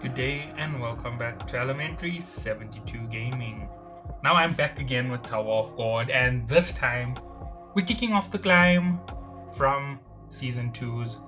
Good day and welcome back to Elementary 72 Gaming. Now I'm back again with Tower of God, and this time we're kicking off the climb from Season 2's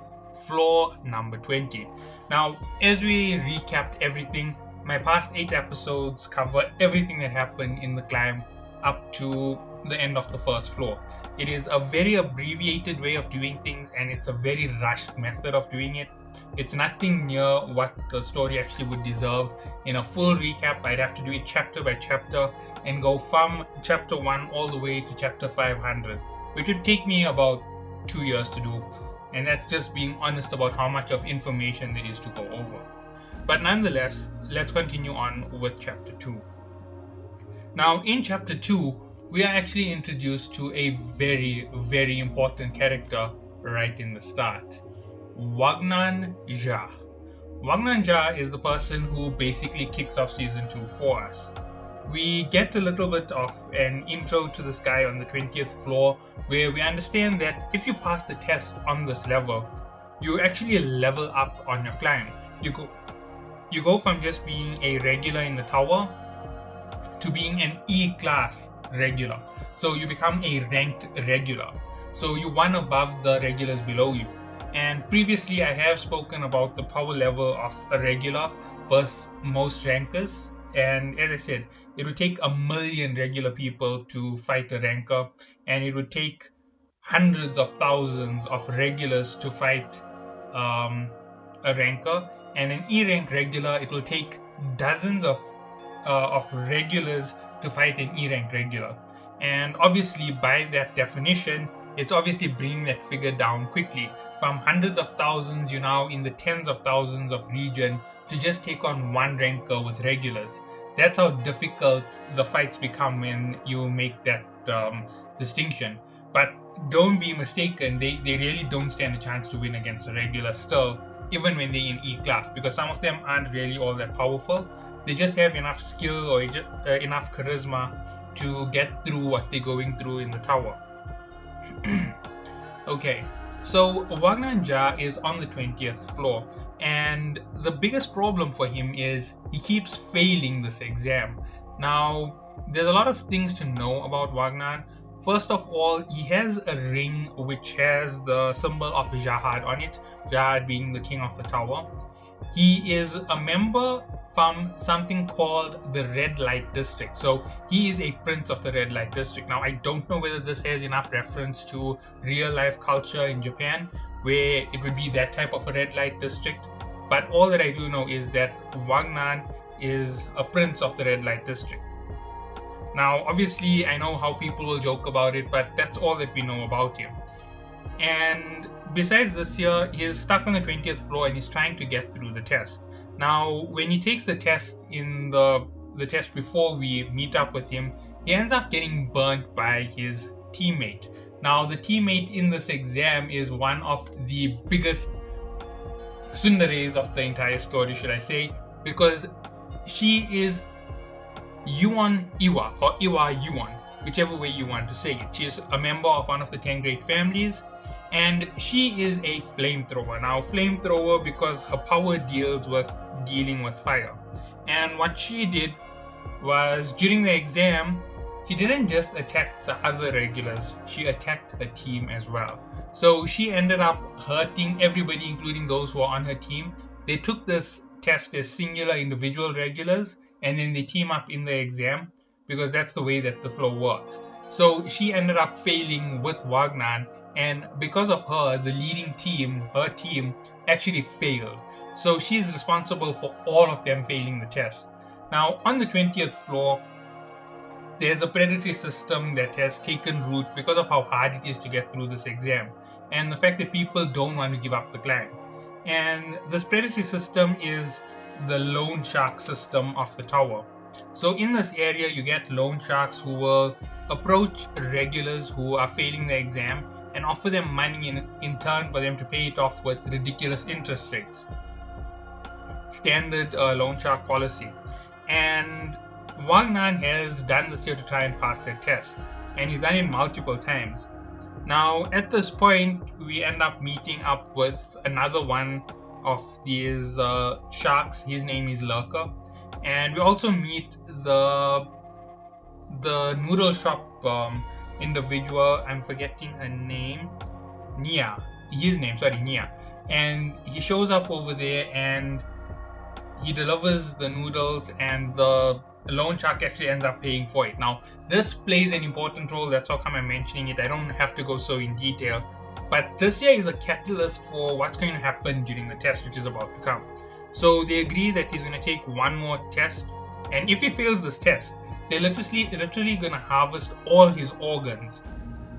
floor number 20. Now, as we recapped everything, my past 8 episodes cover everything that happened in the climb up to the end of the first floor. It is a very abbreviated way of doing things, and it's a very rushed method of doing it. It's nothing near what the story actually would deserve. In a full recap, I'd have to do it chapter by chapter and go from chapter 1 all the way to chapter 500, which would take me about 2 years to do. And that's just being honest about how much of information there is to go over. But nonetheless, let's continue on with chapter 2. Now, in chapter 2, we are actually introduced to a very, very important character right in the start. Wagnan Jha. Wagnan Jha is the person who basically kicks off Season 2 for us. We get a little bit of an intro to this guy on the 20th floor, where we understand that if you pass the test on this level, you actually level up on your climb. You go from just being a regular in the tower to being an E-class regular. So you become a ranked regular. So you one above the regulars below you. And previously I have spoken about the power level of a regular versus most rankers, and as I said, it would take 1 million regular people to fight a ranker, and it would take hundreds of thousands of regulars to fight a ranker, and an E-rank regular, it will take dozens of regulars to fight an E-rank regular. And obviously by that definition, it's obviously bringing that figure down quickly. From hundreds of thousands, you're now in the tens of thousands of region to just take on one ranker with regulars. That's how difficult the fights become when you make that distinction. But don't be mistaken, they really don't stand a chance to win against a regular still, even when they're in E-class, because some of them aren't really all that powerful. They just have enough skill or enough charisma to get through what they're going through in the tower. Okay, so Wagnan Jha is on the 20th floor, and the biggest problem for him is he keeps failing this exam. Now, there's a lot of things to know about Wagnan. First of all, he has a ring which has the symbol of Jahad on it, Jahad being the king of the tower. He is a member from something called the Red Light District. So he is a prince of the Red Light District. Now, I don't know whether this has enough reference to real life culture in Japan, where it would be that type of a Red Light District. But all that I do know is that Wagnan is a prince of the Red Light District. Now, obviously, I know how people will joke about it, but that's all that we know about him. And besides this here, he is stuck on the 20th floor and he's trying to get through the test. Now, when he takes the test in the test before we meet up with him, he ends up getting burnt by his teammate. Now, the teammate in this exam is one of the biggest tsunderes of the entire story, should I say, because she is Yuan Iwa, or Iwa Yuan, whichever way you want to say it. She is a member of one of the 10 great families, and she is a flamethrower. Now, flamethrower because her power deals with dealing with fire. And what she did was, during the exam, she didn't just attack the other regulars, she attacked her team as well. So she ended up hurting everybody, including those who are on her team. They took this test as singular individual regulars, and then they team up in the exam, because that's the way that the flow works. So she ended up failing with Wagnan, and because of her, the leading team, her team, actually failed. So she's responsible for all of them failing the test. Now, on the 20th floor, there's a predatory system that has taken root because of how hard it is to get through this exam, and the fact that people don't want to give up the climb. And this predatory system is the loan shark system of the tower. So in this area, you get loan sharks who will approach regulars who are failing the exam and offer them money in turn for them to pay it off with ridiculous interest rates. Standard loan shark policy. And Wagnan has done this here to try and pass that test, and he's done it multiple times. Now, at this point, we end up meeting up with another one of these sharks. His name is Lurker, and we also meet the noodle shop individual. I'm forgetting her name. Nia. Nia. And he shows up over there and he delivers the noodles, and the loan shark actually ends up paying for it. Now, this plays an important role. That's how come I'm mentioning it. I don't have to go so in detail. But this here is a catalyst for what's going to happen during the test, which is about to come. So they agree that he's going to take one more test, and if he fails this test, they're literally going to harvest all his organs,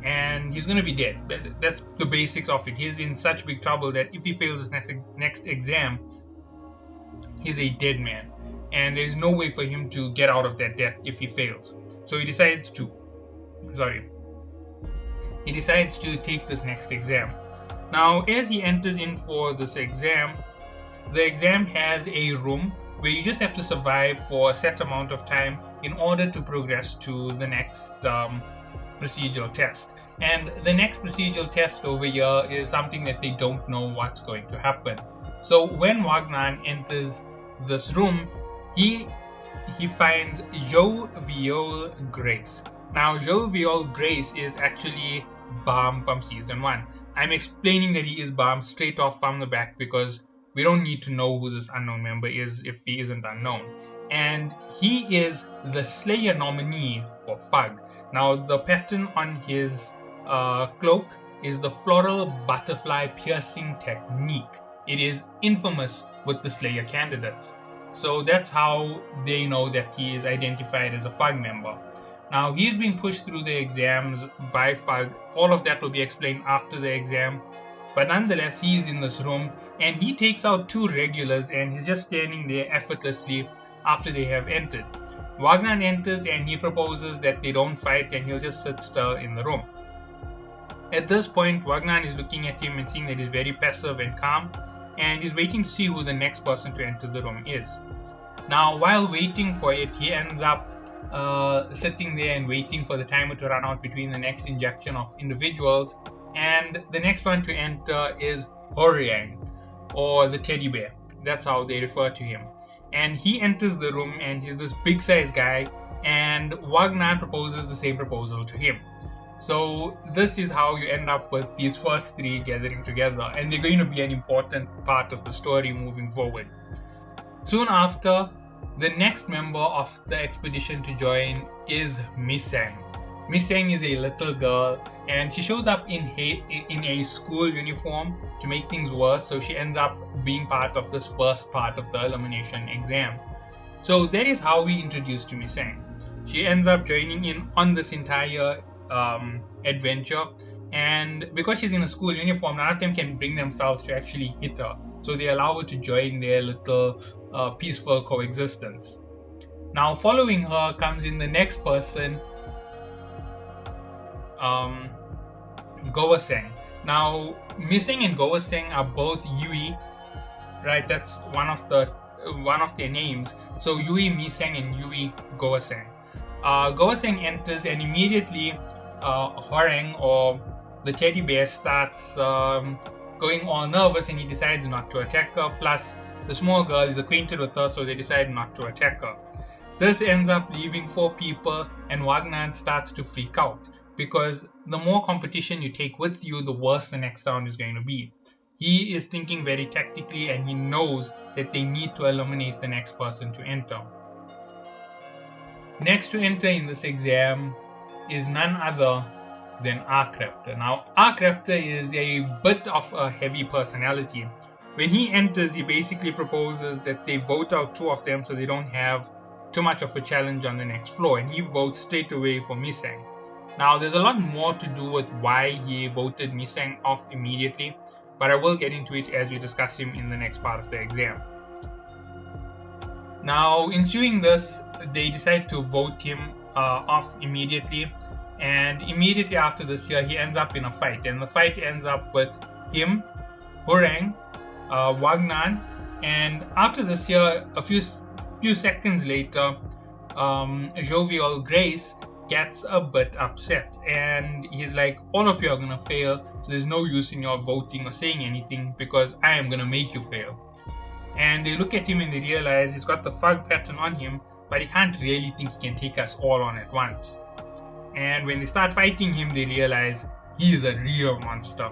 and he's going to be dead. That's the basics of it. He's in such big trouble that if he fails his next exam, he's a dead man, and there's no way for him to get out of that death if he fails. So he decides to take this next exam. Now, as he enters in for this exam, the exam has a room where you just have to survive for a set amount of time in order to progress to the next procedural test. And the next procedural test over here is something that they don't know what's going to happen. So when Wagner enters this room, he finds Jovial Grace. Now, Jovial Grace is actually Balm from season 1. I'm explaining that he is Balm straight off from the back because we don't need to know who this unknown member is if he isn't unknown. And he is the Slayer nominee for Fug. Now, the pattern on his cloak is the floral butterfly piercing technique. It is infamous with the Slayer candidates. So that's how they know that he is identified as a Fug member. Now, he's being pushed through the exams by Fug. All of that will be explained after the exam. But nonetheless, he is in this room and he takes out 2 regulars and he's just standing there effortlessly after they have entered. Wagner enters and he proposes that they don't fight and he'll just sit still in the room. At this point, Wagner is looking at him and seeing that he's very passive and calm, and he's waiting to see who the next person to enter the room is. Now, while waiting for it, he ends up sitting there and waiting for the timer to run out between the next injection of individuals, and the next one to enter is Hwoarang, or the teddy bear. That's how they refer to him. And he enters the room and he's this big size guy, and Wagner proposes the same proposal to him. So this is how you end up with these first 3 gathering together, and they're going to be an important part of the story moving forward. Soon after, the next member of the expedition to join is Misang. Misang is a little girl and she shows up in a school uniform to make things worse, so she ends up being part of this first part of the elimination exam. So that is how we introduced to Misang. She ends up joining in on this entire adventure, and because she's in a school uniform, none of them can bring themselves to actually hit her, so they allow her to join their little peaceful coexistence. Now, following her comes in the next person, Goaseng. Now, Misang and Goaseng are both Yui, right? That's one of their names. So Yui Misang and Yui Goaseng. Goaseng enters and immediately Hwoarang, or the teddy bear, starts going all nervous and he decides not to attack her. Plus, the small girl is acquainted with her, so they decide not to attack her. This ends up leaving 4 people, and Wagner starts to freak out because the more competition you take with you, the worse the next round is going to be. He is thinking very tactically and he knows that they need to eliminate the next person to enter. Next to enter in this exam is none other than Arkraptor. Now, Arkraptor is a bit of a heavy personality. When he enters, he basically proposes that they vote out 2 of them so they don't have too much of a challenge on the next floor, and he votes straight away for Misang. Now, there's a lot more to do with why he voted Misang off immediately, but I will get into it as we discuss him in the next part of the exam. Now, ensuing this, they decide to vote him off immediately, and immediately after this here, he ends up in a fight, and the fight ends up with him, Hwoarang, Wagner, and after this here, a few seconds later, Jovial Grace gets a bit upset, and he's like, all of you are gonna fail, so there's no use in your voting or saying anything because I am gonna make you fail. And they look at him and they realize he's got the fog pattern on him, but he can't really think he can take us all on at once. And when they start fighting him, they realize he is a real monster.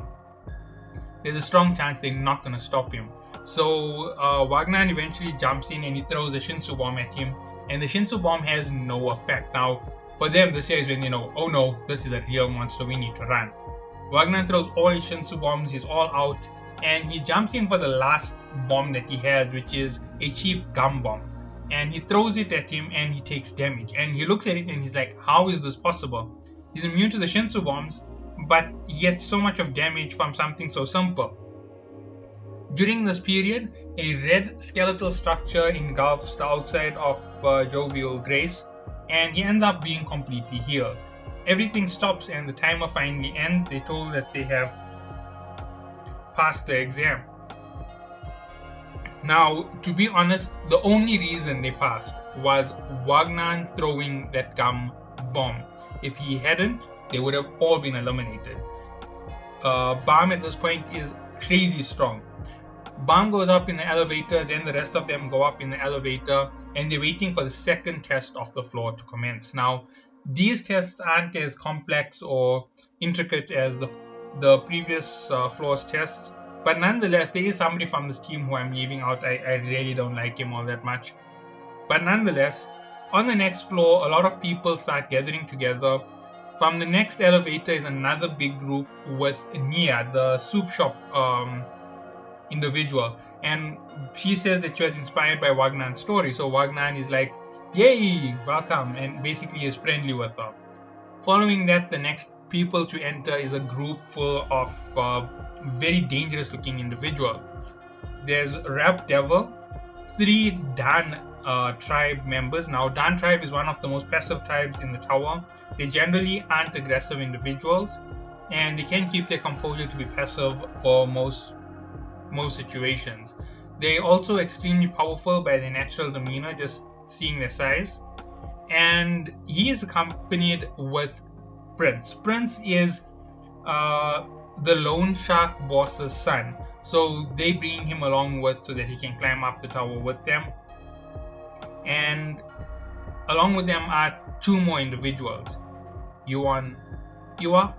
There's a strong chance they're not going to stop him. So Wagner eventually jumps in and he throws a Shinsu bomb at him, and the Shinsu bomb has no effect. Now, for them, this is when they know, oh no, this is a real monster, we need to run. Wagner throws all his Shinsu bombs, he's all out, and he jumps in for the last bomb that he has, which is a cheap gum bomb. And he throws it at him and he takes damage. And he looks at it and he's like, how is this possible? He's immune to the Shinsu bombs, but he gets so much of damage from something so simple. During this period, a red skeletal structure engulfs the outside of Jovial Grace, and he ends up being completely healed. Everything stops and the timer finally ends. They're told that they have passed the exam. Now, to be honest, the only reason they passed was Wagner throwing that gum bomb. If he hadn't, they would have all been eliminated. Balm at this point is crazy strong. Balm goes up in the elevator, then the rest of them go up in the elevator, and they're waiting for the second test of the floor to commence. Now, these tests aren't as complex or intricate as the previous floor's tests, but nonetheless, there is somebody from this team who I'm leaving out. I really don't like him all that much. But nonetheless, on the next floor, a lot of people start gathering together. From the next elevator is another big group with Nia, the soup shop individual. And she says that she was inspired by Wagnan's story. So Wagner is like, yay, welcome, and basically is friendly with her. Following that, the next people to enter is a group full of very dangerous looking individuals. There's Rap Devil, 3 Dan tribe members. Now, Dan tribe is one of the most passive tribes in the tower. They generally aren't aggressive individuals, and they can keep their composure to be passive for most situations. They're also extremely powerful by their natural demeanor, just seeing their size. And he is accompanied with Prince. Prince is the loan shark boss's son, so they bring him along with so that he can climb up the tower with them. And along with them are 2 more individuals, Iwa,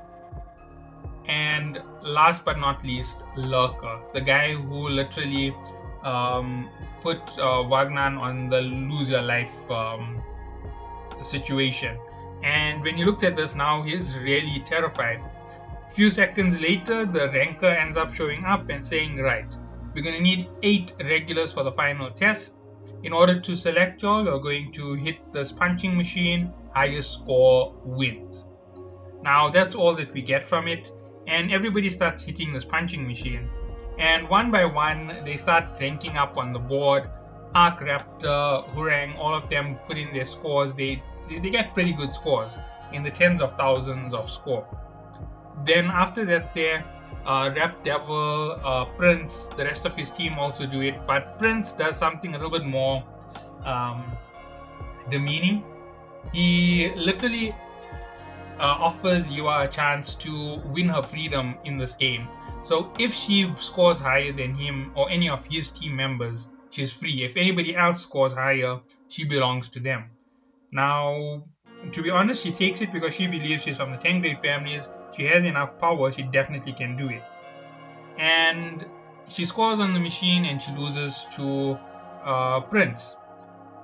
and last but not least, Lurker, the guy who literally put Wagner on the lose your life situation. And when he looks at this now, he's really terrified. A few seconds later, the ranker ends up showing up and saying, right, we're going to need 8 regulars for the final test. In order to select y'all, you're going to hit this punching machine, highest score wins. Now that's all that we get from it, and everybody starts hitting this punching machine. And one by one, they start ranking up on the board. Arc Raptor, Hurang, all of them put in their scores. They get pretty good scores, in the tens of thousands of score. Then after that, there Rap Devil, Prince, the rest of his team also do it, but Prince does something a little bit more demeaning. He literally offers Iwa a chance to win her freedom in this game. So if she scores higher than him or any of his team members, she's free. If anybody else scores higher, she belongs to them. Now, to be honest, she takes it because she believes she's from the 10 great families. She has enough power, she definitely can do it. And she scores on the machine and she loses to Prince.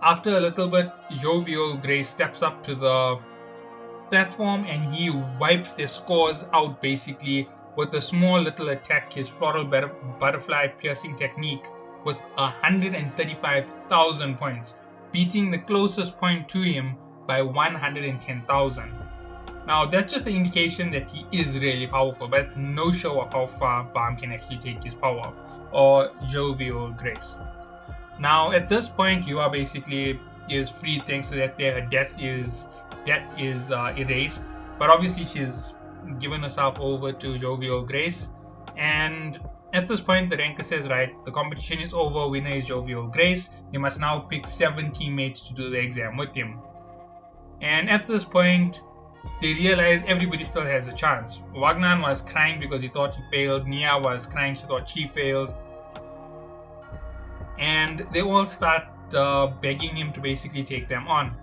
After a little bit, Jovial Grace steps up to the platform and he wipes their scores out basically with a small little attack, his floral butterfly piercing technique, with 135,000 points, beating the closest point to him by 110,000. Now that's just the indication that he is really powerful, but it's no show of how far Balm can actually take his power, or Jovial Grace. Now at this point, Iwa basically is free thanks to that her death is erased, but obviously she's given herself over to Jovial Grace. And at this point, the ranker says, right, the competition is over, winner is Jovial Grace. He must now pick 7 teammates to do the exam with him. And at this point, they realize everybody still has a chance. Wagner was crying because he thought he failed. Nia was crying, she thought she failed. And they all start begging him to basically take them on.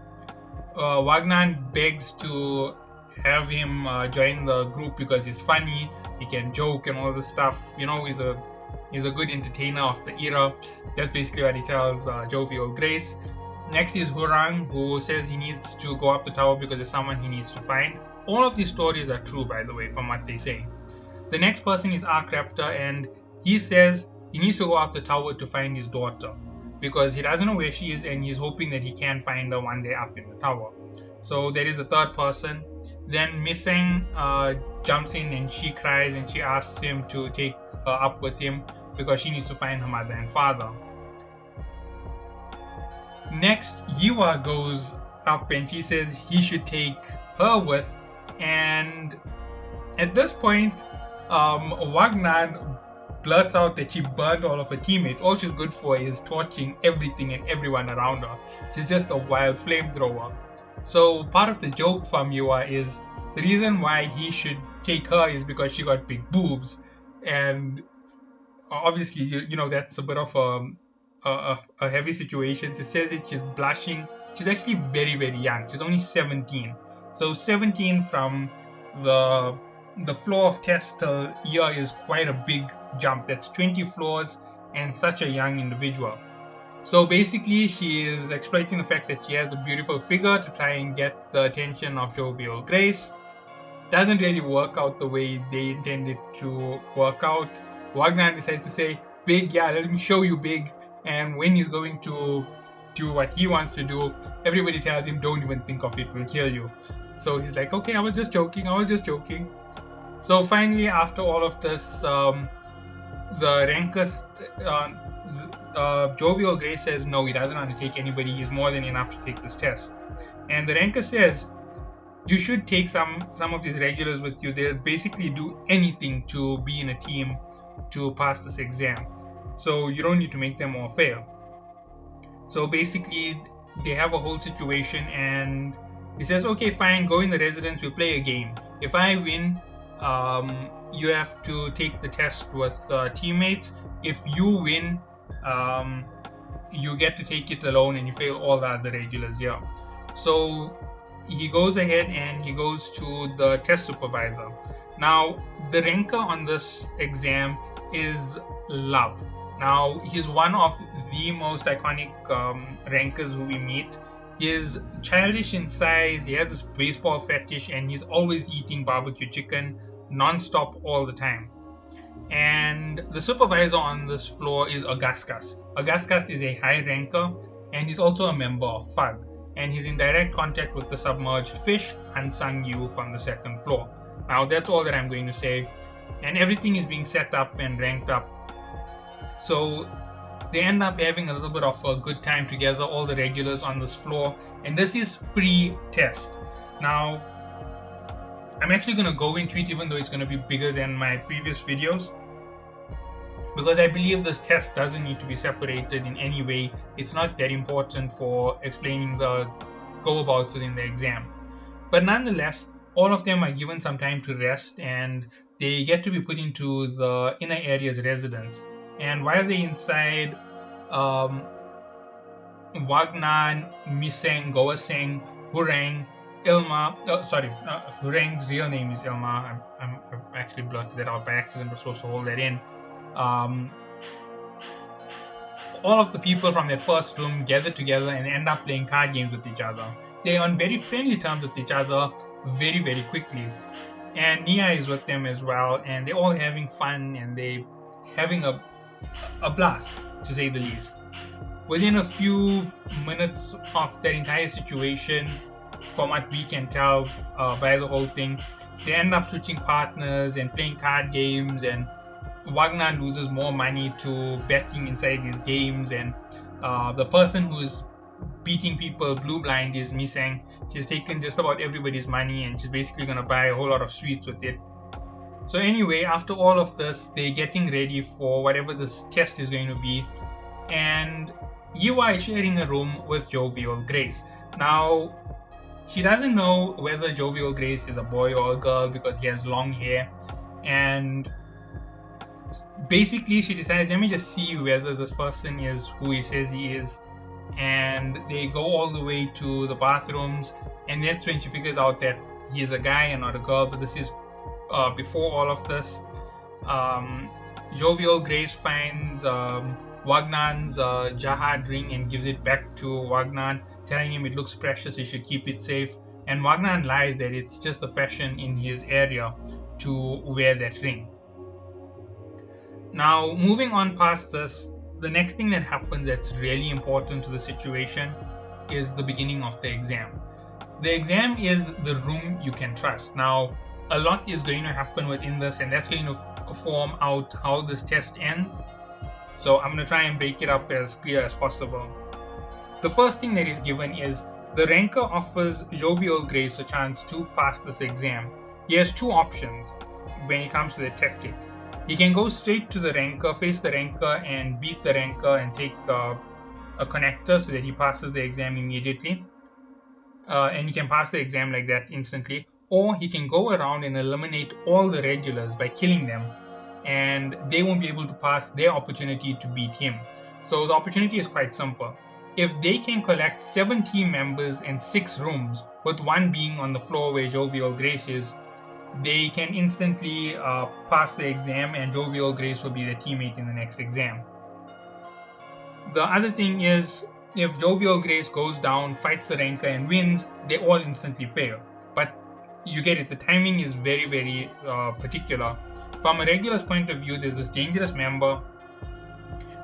Wagner begs to have him join the group because he's funny, he can joke and all this stuff. You know, he's a good entertainer of the era. That's basically what he tells Jovial Grace. Next is Hurang, who says he needs to go up the tower because there's someone he needs to find. All of these stories are true, by the way, from what they say. The next person is Ark Raptor, and he says he needs to go up the tower to find his daughter because he doesn't know where she is, and he's hoping that he can find her one day up in the tower. So there is the third person. Then Miseng jumps in and she cries and she asks him to take her up with him because she needs to find her mother and father. Next, Yiwa goes up and she says he should take her with, and at this point, Wagner blurts out that she burned all of her teammates. All she's good for is torching everything and everyone around her. She's just a wild flamethrower. So part of the joke from Yiwa is the reason why he should take her is because she got big boobs, and obviously you know that's a bit of a heavy situation. She says it, she's blushing. She's actually very, very young. She's only 17. So 17 from the floor of test till year is quite a big jump. That's 20 floors and such a young individual. So basically she is exploiting the fact that she has a beautiful figure to try and get the attention of Jovial Grace. Doesn't really work out the way they intended to work out. Wagner decides to say, "Big, yeah, let me show you big." And when he's going to do what he wants to do, everybody tells him, "Don't even think of it, we'll kill you." So he's like, "Okay, I was just joking. So finally, after all of this, the Rankers, Jovial Grace says no, he doesn't want to take anybody, he's more than enough to take this test. And the Ranker says, you should take some of these regulars with you. They'll basically do anything to be in a team to pass this exam. So you don't need to make them all fail. So basically, they have a whole situation, and he says, okay, fine, go in the residence, we'll play a game. If I win, you have to take the test with teammates. If you win, you get to take it alone, and you fail all the other regulars here. So he goes ahead and he goes to the test supervisor. Now, the ranker on this exam is Love. Now, he's one of the most iconic rankers who we meet. He is childish in size, he has this baseball fetish, and he's always eating barbecue chicken non-stop all the time. And the supervisor on this floor is Augustus. Augustus is a high ranker, and he's also a member of FUG. And he's in direct contact with the submerged fish, Hansang Yu, from the second floor. Now, that's all that I'm going to say. And everything is being set up and ranked up. So they end up having a little bit of a good time together, all the regulars on this floor. And this is pre-test. Now, I'm actually going to go into it, even though it's going to be bigger than my previous videos, because I believe this test doesn't need to be separated in any way. It's not that important for explaining the go-abouts within the exam. But nonetheless, all of them are given some time to rest, and they get to be put into the inner area's residence. And while they're inside, Wagner, Miseng, Goaseng, Hurang, Ilma, Hurang's real name is Ilma. I've actually blurted that out by accident, but supposed to hold that in. All of the people from that first room gather together and end up playing card games with each other. They're on very friendly terms with each other very, very quickly. And Nia is with them as well, and they're all having fun, and they're having a blast, to say the least. Within a few minutes of that entire situation, from what we can tell by the whole thing, they end up switching partners and playing card games, and Wagner loses more money to betting inside these games, and the person who's beating people blue blind is Miseng. She's taken just about everybody's money, and she's basically going to buy a whole lot of sweets with it. So anyway, after all of this, they're getting ready for whatever this test is going to be, and Yiwa is sharing a room with Jovial Grace. Now, she doesn't know whether Jovial Grace is a boy or a girl because he has long hair, and basically she decides, let me just see whether this person is who he says he is. And they go all the way to the bathrooms, and that's when she figures out that he is a guy and not a girl. But this is before all of this. Jovial Grace finds Wagnan's Jahad ring and gives it back to Wagnan, telling him it looks precious, he should keep it safe. And Wagnan lies that it's just the fashion in his area to wear that ring. Now, moving on past this, the next thing that happens that's really important to the situation is the beginning of the exam. The exam is the room you can trust. Now, a lot is going to happen within this, and that's going to form out how this test ends. So I'm going to try and break it up as clear as possible. The first thing that is given is the ranker offers Jovial Grace a chance to pass this exam. He has two options when it comes to the tactic. He can go straight to the ranker, face the ranker, and beat the ranker and take a connector so that he passes the exam immediately. And he can pass the exam like that instantly. Or he can go around and eliminate all the regulars by killing them, and they won't be able to pass their opportunity to beat him. So the opportunity is quite simple. If they can collect 7 team members and 6 rooms, with one being on the floor where Jovial Grace is, they can instantly pass the exam, and Jovial Grace will be their teammate in the next exam. The other thing is, if Jovial Grace goes down, fights the ranker and wins, they all instantly fail. But you get it, the timing is very, very particular. From a regular's point of view, there's this dangerous member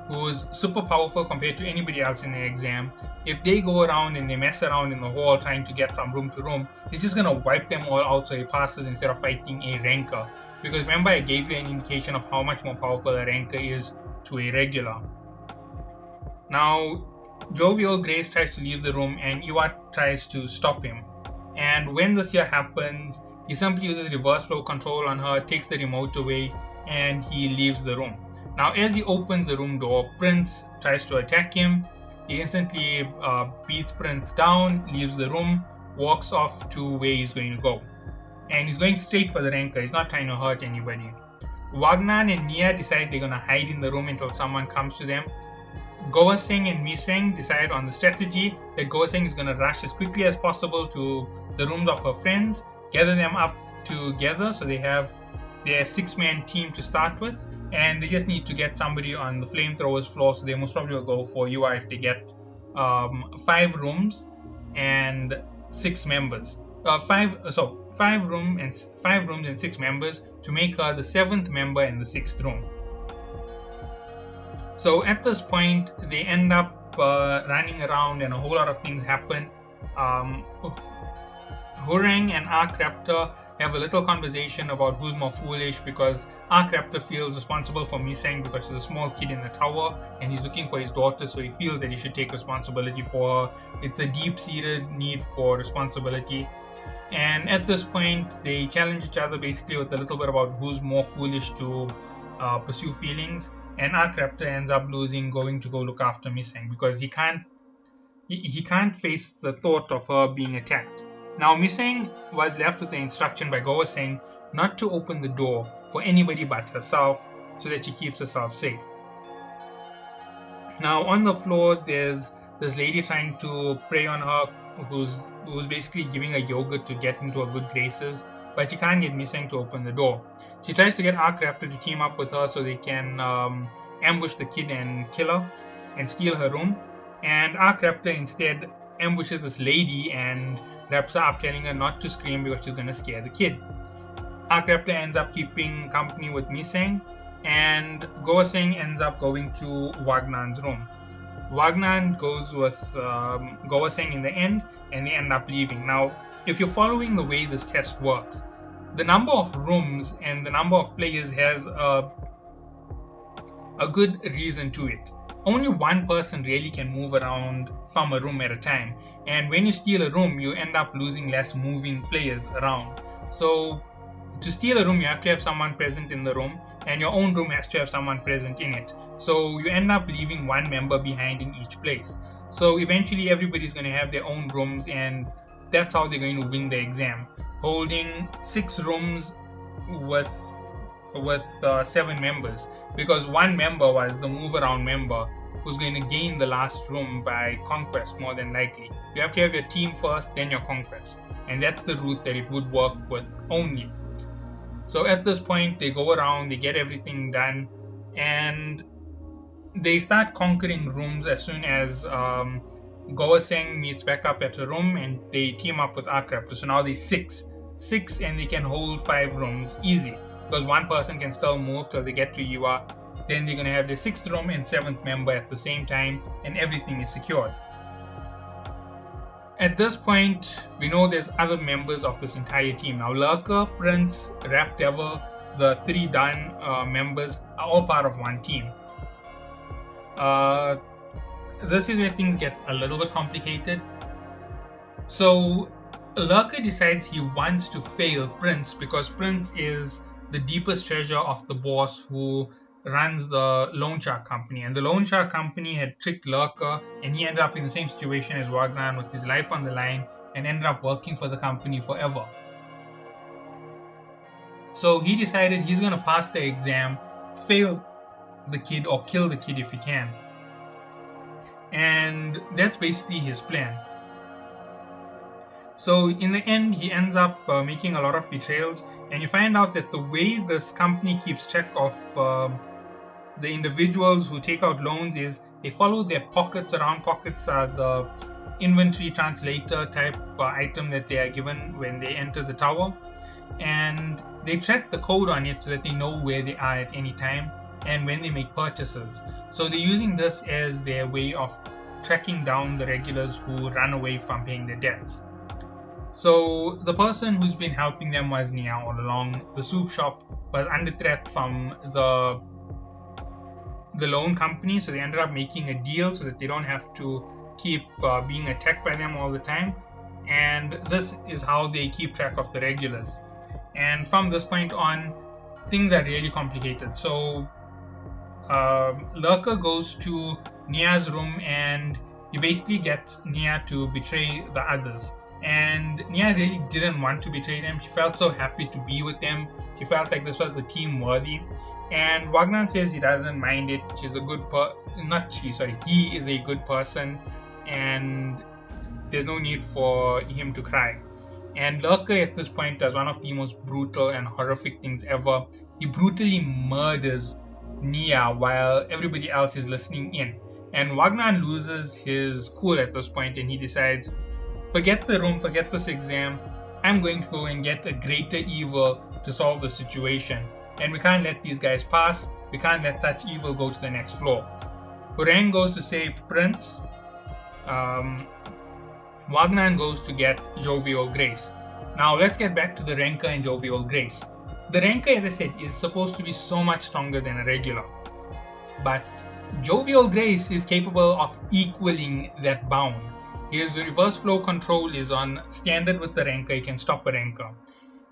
who's super powerful compared to anybody else in the exam. If they go around and they mess around in the hall trying to get from room to room, it's just going to wipe them all out so he passes instead of fighting a ranker. Because remember, I gave you an indication of how much more powerful a ranker is to a regular. Now, Jovial Grace tries to leave the room and Iwat tries to stop him. And when this here happens, he simply uses reverse flow control on her, takes the remote away, and he leaves the room. Now, as he opens the room door, Prince tries to attack him. He instantly beats Prince down, leaves the room, walks off to where he's going to go. And he's going straight for the ranker. He's not trying to hurt anybody. Wagnan and Nia decide they're going to hide in the room until someone comes to them. Goaseng and Miseng decide on the strategy that Goaseng is going to rush as quickly as possible to the rooms of her friends, gather them up together so they have their 6-man team to start with, and they just need to get somebody on the flamethrower's floor, so they most probably will go for Yua if they get 5 rooms and 6 members. 5 rooms and 6 members to make her the 7th member in the 6th room. So at this point, they end up running around and a whole lot of things happen. Hureng and Arc Raptor have a little conversation about who's more foolish, because Arc Raptor feels responsible for Miseng because she's a small kid in the tower and he's looking for his daughter, so he feels that he should take responsibility for her. It's a deep-seated need for responsibility. And at this point, they challenge each other basically with a little bit about who's more foolish to pursue feelings. And Arc Raptor ends up losing, going to go look after Miseng because he can't face the thought of her being attacked. Now, Miseng was left with the instruction by Goaseng not to open the door for anybody but herself so that she keeps herself safe. Now, on the floor, there's this lady trying to prey on her who's basically giving her yogurt to get into her good graces, but she can't get Miseng to open the door. She tries to get Arc Raptor to team up with her so they can ambush the kid and kill her and steal her room. And Arc Raptor instead ambushes this lady and wraps her up, telling her not to scream because she's going to scare the kid. Arc Raptor ends up keeping company with Miseng, and Goaseng ends up going to Wagnan's room. Wagnan goes with Goaseng in the end, and they end up leaving. Now, if you're following the way this test works, the number of rooms and the number of players has a good reason to it. Only one person really can move around from a room at a time, and when you steal a room, you end up losing less moving players around. So to steal a room, you have to have someone present in the room, and your own room has to have someone present in it. So you end up leaving one member behind in each place. So eventually everybody's going to have their own rooms, and that's how they're going to win the exam, holding 6 rooms with 7 members, because one member was the move around member who's going to gain the last room by conquest more than likely. You have to have your team first, then your conquest, and that's the route that it would work with only. So at this point they go around, they get everything done, and they start conquering rooms as soon as Goaseng meets back up at a room, and they team up with Akrap. So now there's six, and they can hold 5 rooms easy, because one person can still move till they get to Iwa. Then they're going to have the 6th room and 7th member at the same time, and everything is secured. At this point, we know there's other members of this entire team. Now, Lurker, Prince, Rap Devil, the 3 Dan members are all part of one team. This is where things get a little bit complicated. So, Lurker decides he wants to fail Prince, because Prince is the deepest treasure of the boss who runs the Loan Shark Company, and the Loan Shark Company had tricked Lurker, and he ended up in the same situation as Wagner with his life on the line, and ended up working for the company forever. So he decided he's going to pass the exam, fail the kid, or kill the kid if he can, and that's basically his plan. So in the end, he ends up making a lot of betrayals, and you find out that the way this company keeps track of the individuals who take out loans is they follow their pockets around. Pockets are the inventory translator type item that they are given when they enter the tower, and they track the code on it so that they know where they are at any time and when they make purchases. So they're using this as their way of tracking down the regulars who run away from paying their debts. So the person who's been helping them was Nia all along. The soup shop was under threat from the loan company, so they ended up making a deal so that they don't have to keep being attacked by them all the time, and this is how they keep track of the regulars. And from this point on, things are really complicated. So Lurker goes to Nia's room, and he basically gets Nia to betray the others, and Nia really didn't want to betray them. She felt so happy to be with them. She felt like this was the team worthy. And Wagner says he doesn't mind it. He is a good person, and there's no need for him to cry. And Lurker at this point does one of the most brutal and horrific things ever. He brutally murders Nia while everybody else is listening in. And Wagner loses his cool at this point, and he decides, forget the room, forget this exam. I'm going to go and get a greater evil to solve the situation. And we can't let these guys pass. We can't let such evil go to the next floor. Hureng goes to save Prince. Wagner goes to get Jovial Grace. Now let's get back to the Renka and Jovial Grace. The Renka, as I said, is supposed to be so much stronger than a regular, but Jovial Grace is capable of equaling that bound. His reverse flow control is on standard with the Renka. He can stop a Renka.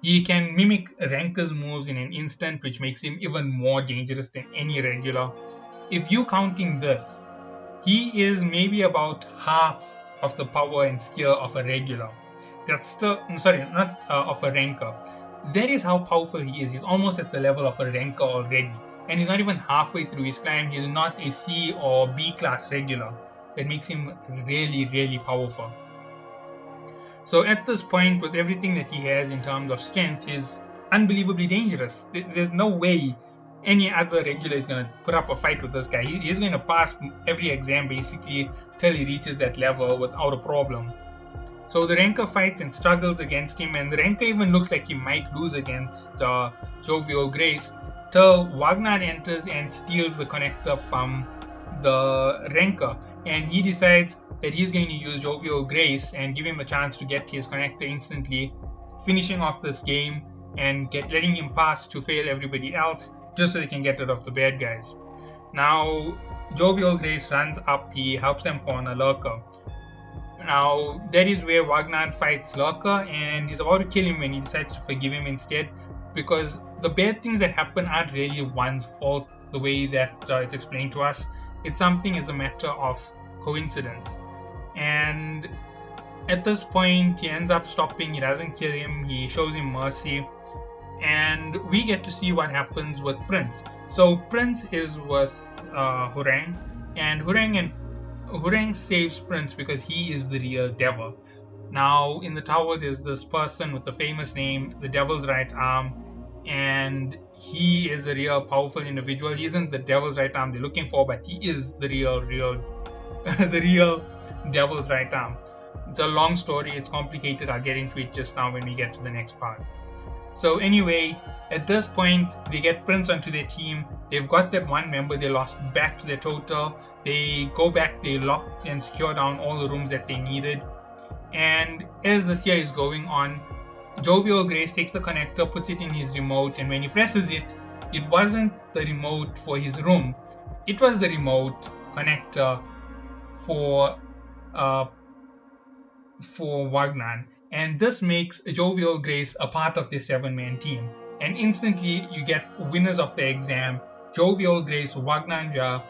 He can mimic Renka's moves in an instant, which makes him even more dangerous than any regular. If you counting this, he is maybe about half of the power and skill of a regular. Of a Renka. That is how powerful he is. He's almost at the level of a Renka already. And he's not even halfway through his climb. He's not a C or B class regular. That makes him really, really powerful. So at this point, with everything that he has in terms of strength, he's unbelievably dangerous. There's no way any other regular is going to put up a fight with this guy. He's going to pass every exam basically till he reaches that level without a problem. So the Renka fights and struggles against him, and the Renka even looks like he might lose against Jovial Grace, till Wagner enters and steals the connector from the Renka, and he decides that he's going to use Jovial Grace and give him a chance to get his connector instantly, finishing off this game and letting him pass to fail everybody else, just so they can get rid of the bad guys. Now Jovial Grace runs up, he helps them corner Lurker. Now that is where Wagner fights Lurker, and he's about to kill him when he decides to forgive him instead, because the bad things that happen aren't really one's fault the way that it's explained to us. It's something as a matter of coincidence. And at this point, he ends up stopping. He doesn't kill him. He shows him mercy. And we get to see what happens with Prince. So Prince is with Hwoarang, and Hwoarang saves Prince because he is the real devil. Now, in the tower, there's this person with the famous name, the Devil's Right Arm, and he is a real powerful individual. He isn't the Devil's Right Arm they're looking for, but he is the real the real Devil's Right Arm. It's a long story. It's complicated. I'll get into it just now when we get to the next part. So anyway, at this point, they get Prince onto their team. They've got that one member they lost back to their total. They go back, they lock and secure down all the rooms that they needed. And as this year is going on, Jovial Grace takes the connector, puts it in his remote, and when he presses it, it wasn't the remote for his room. It was the remote connector for Wagner. And this makes Jovial Grace a part of this 7-man team. And instantly you get winners of the exam: Jovial Grace, Wagnanja,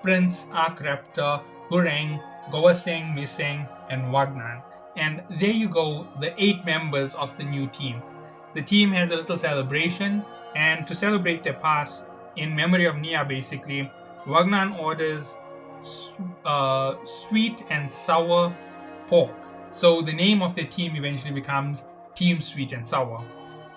Prince, Arc Raptor, Hwoarang, Goaseng, Miseng, and Wagner. And there you go, the 8 members of the new team. The team has a little celebration, and to celebrate their pass, in memory of Nia basically, Wagner orders sweet and sour pork. So the name of the team eventually becomes Team Sweet and Sour.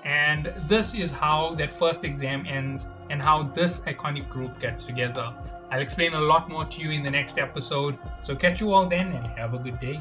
And this is how that first exam ends and how this iconic group gets together. I'll explain a lot more to you in the next episode. So catch you all then and have a good day.